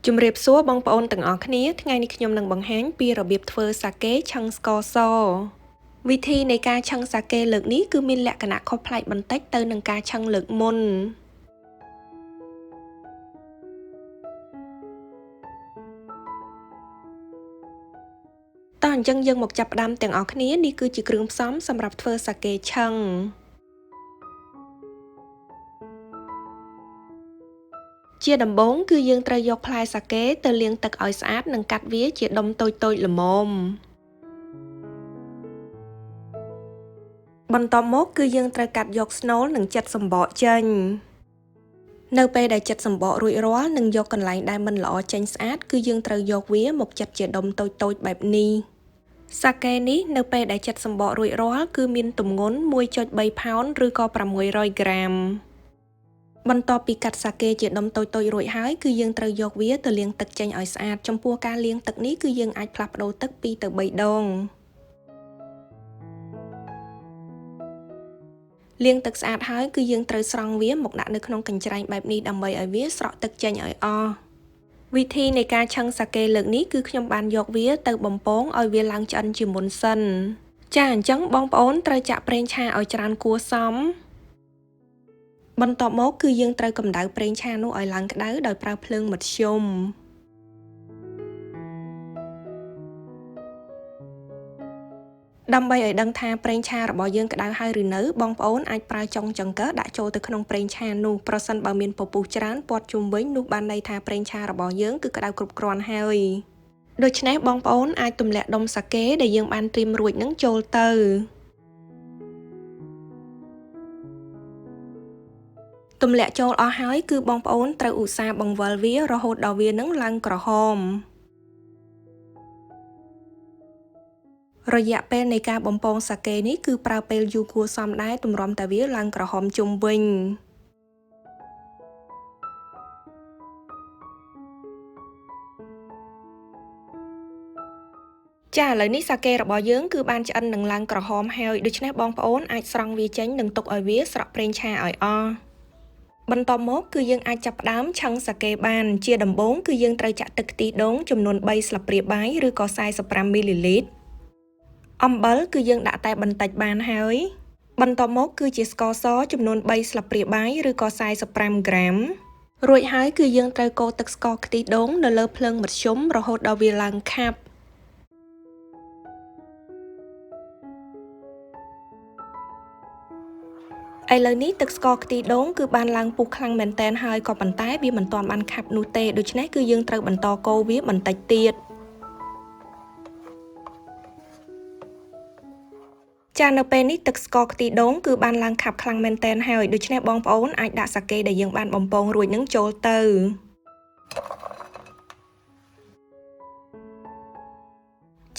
ជំរាបសួរបងប្អូនទាំងអស់គ្នាថ្ងៃនេះខ្ញុំនឹងបង្ហាញពីរបៀបធ្វើសាកេឆឹងស្ករសវិធីនៃការឆឹងសាកេលើកនេះគឺមានលក្ខណៈខុសប្លែកបន្តិចទៅនឹងការឆឹងលើកមុនតោះអញ្ចឹងយើងមកចាប់ផ្ដើមទាំងអស់គ្នានេះគឺជាគ្រឿងផ្សំសម្រាប់ធ្វើសាកេឆឹងជាដំបូងគឺយើងត្រូវយកផ្លែសាកេទៅលាងទឹកឲ្យស្អាតនិងកាត់វាជាដុំតូចៗល្មមបន្ទាប់មកគឺយើងត្រូវកាត់យកស្នូលនិងចិតសម្បកចេញនៅពេលដែលចិតសម្បករួចរាល់និងយកកន្លែងដែលមិនល្អចេញស្អាតគឺយើងត្រូវយកវាមកចិតជាដុំតូចៗបែបនេះសាកេនេះនៅពេលដែលចិតសម្បករួចរាល់គឺមានទម្ងន់ 1.3 ផោនឬក៏600ក្រាមបន្ទាប់ពីកាត់សាកេជាដុំតូចៗរួចហើយគឺយើងត្រូវយកវាទៅលាងទឹកចេញឲ្យស្អាតចំពោះការលាងទឹកនេះគឺយើងអាចផ្លាស់ប្ដូរទឹក2ទៅ3ដងលាងទឹកស្អាតហើយគឺយើងត្រូវស្រង់វាមកដាក់នៅក្នុងកញ្ច្រែងបែបនេះដើម្បីឲ្យវាស្រក់ទឹកចេញឲ្យអស់វិធីនៃការឆឹងសាកេលើកនេះគឺខ្ញុំបានយកវាទៅបំពងឲ្យវាឡើងឆ្អិនជាមុនសិនចាអញ្ចឹងបងប្អូនត្រូវចាក់ប្រេងឆាឲ្យច្រើនគួរសមបន្ទាប់មកគឺយើងត្រូវកម្ដៅប្រេងឆានោះឲ្យឡើងក្ដៅដោយប្រើភ្លើងមធ្យមដើម្បីឲ្យដឹងថាប្រេងឆារបស់យើងក្ដៅហើយឬនៅបងប្អូនអាចប្រើចុងចង្កឹះដាក់ចូលទៅក្នុងប្រេងឆានោះប្រសិនបើមានពពុះច្រើនព័ទ្ធជុំវិញនោះបានន័យថាប្រេងឆារបស់យើងគឺក្ដៅគ្រប់គ្រាន់ហើយដូច្នេះបងប្អូនអាចទម្លាក់ដុំសាកេដែលយើងបានត្រៀមរួចនឹងចូលទៅទម្លាក់ចូលអស់ហើយគឺបងប្អូនត្រូវឧស្សាហ៍បង្វិលវារហូតដល់វានឹងឡើងក្រហមរយៈពេលនៃការបំពងសាកេនេះគឺប្រើពេលយូរគួរសមដែរទម្រាំតែវាឡើងក្រហមជុំវិញចាឥឡូវនេះសាកេរបស់យើងគឺបានឆ្អិននិងឡើងក្រហមហើយដូច្នេះបងប្អូនអាចស្រង់វាចេញនិងទុកឲ្យវាស្រក់ប្រេងឆាឲ្យអស់បន្ទាប់មកគឺយើងអាចចាប់ផ្ដើមឆឹងសាកេបានជាដំបូងគឺយើងត្រូវចាក់ទឹកខ្ទិះដូងចំនួន3ស្លាបព្រាបាយឬក៏45មីលីលីត្រអំបិលគឺយើងដាក់តែបន្តិចបានហើយបន្ទាប់មកគឺជាស្ករសចំនួន3ស្លាបព្រាបាយឬក៏45ក្រាមរួចហើយគឺយើងត្រូវកូរទឹកស្ករខ្ទិះដូងនៅលើភ្លើងមធ្យមរហូតដល់វាឡើងខាប់ឥឡូវនេះទឹកស្ករខ្ទិះដូងគឺបានឡើងពុះខ្លាំងមែនតែនហើយក៏ប៉ុន្តែវាមិនទាន់បានខាប់នោះទេដូច្នេះគឺយើងត្រូវបន្តកូរវាបន្តិចទៀតចានៅពេលនេះទឹកស្ករខ្ទិះដូងគឺបានឡើងខាប់ខ្លាំងមែនតែនហើយដូច្នេះបងប្អូនអាចដាក់សាកេដែលយើងបានបំពងរួចនឹងចូលទៅ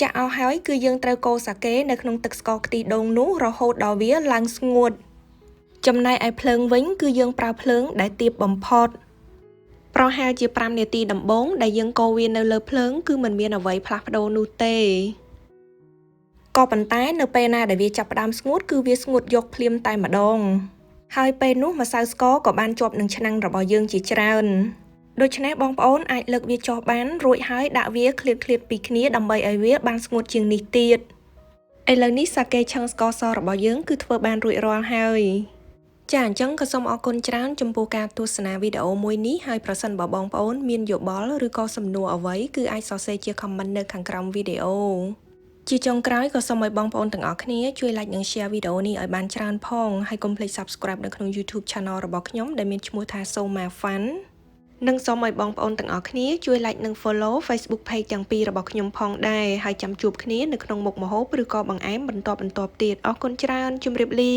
ចាអស់ហើយគឺយើងត្រូវកូរសាកេនៅក្នុងទឹកស្ករខ្ទិះដូងនោះរហូតដល់វាឡើងស្ងួតចំណែកឯភ្លើងវិញគឺយើងប្រើភ្លើងដែលទាបបំផុតប្រហែលជា5នាទីដំបូងដែលយើងកូរវានៅលើភ្លើងគឺមិនមានអ្វីផ្លាស់ប្ដូរនោះទេក៏ប៉ុន្តែនៅពេលណាដែលវាចាប់ផ្ដើមស្ងួតគឺវាស្ងួតយកភ្លាមតែម្ដងហើយពេលនោះម្សៅស្ករក៏បានជាប់នឹងឆ្នាំងរបស់យើងជាច្រើនដូច្នេះបងប្អូនអាចលើកវាចុះបានរួចហើយដាក់វាឃ្លាតពីគ្នាដើម្បីឲ្យវាបានស្ងួតជាងនេះទៀតឥឡូវនេះសាកេឆឹងស្ករសរបស់យើងគឺធ្វើបានរួចរាល់ហើយចាអញ្ចឹងក៏សូមអរគុណច្រើនចំពោះការទស្សនាវីដេអូមួយនេះហើយប្រសិនបើបងប្អូនមានយោបល់ឬក៏សំណួរអ្វីគឺអាចសរសេរជា comment នៅខាងក្រោមវីដេអូជាចុងក្រោយក៏សូមឲ្យបងប្អូនទាំងអស់គ្នាជួយ like និង share វីដេអូនេះឲ្យបានច្រើនផងហើយកុំភ្លេច subscribe នៅក្នុង YouTube Channel របស់ខ្ញុំដែលមានឈ្មោះថា Somar Fun និងសូមឲ្យបងប្អូនទាំងអស់គ្នាជួយ like និង follow Facebook page ទាំងពីររបស់ខ្ញុំផងដែរហើយចាំជួបគ្នានៅក្នុងមុខម្ហូបឬក៏បង្អែមបន្តទៀតអរគុណច្រើនជម្រាបលា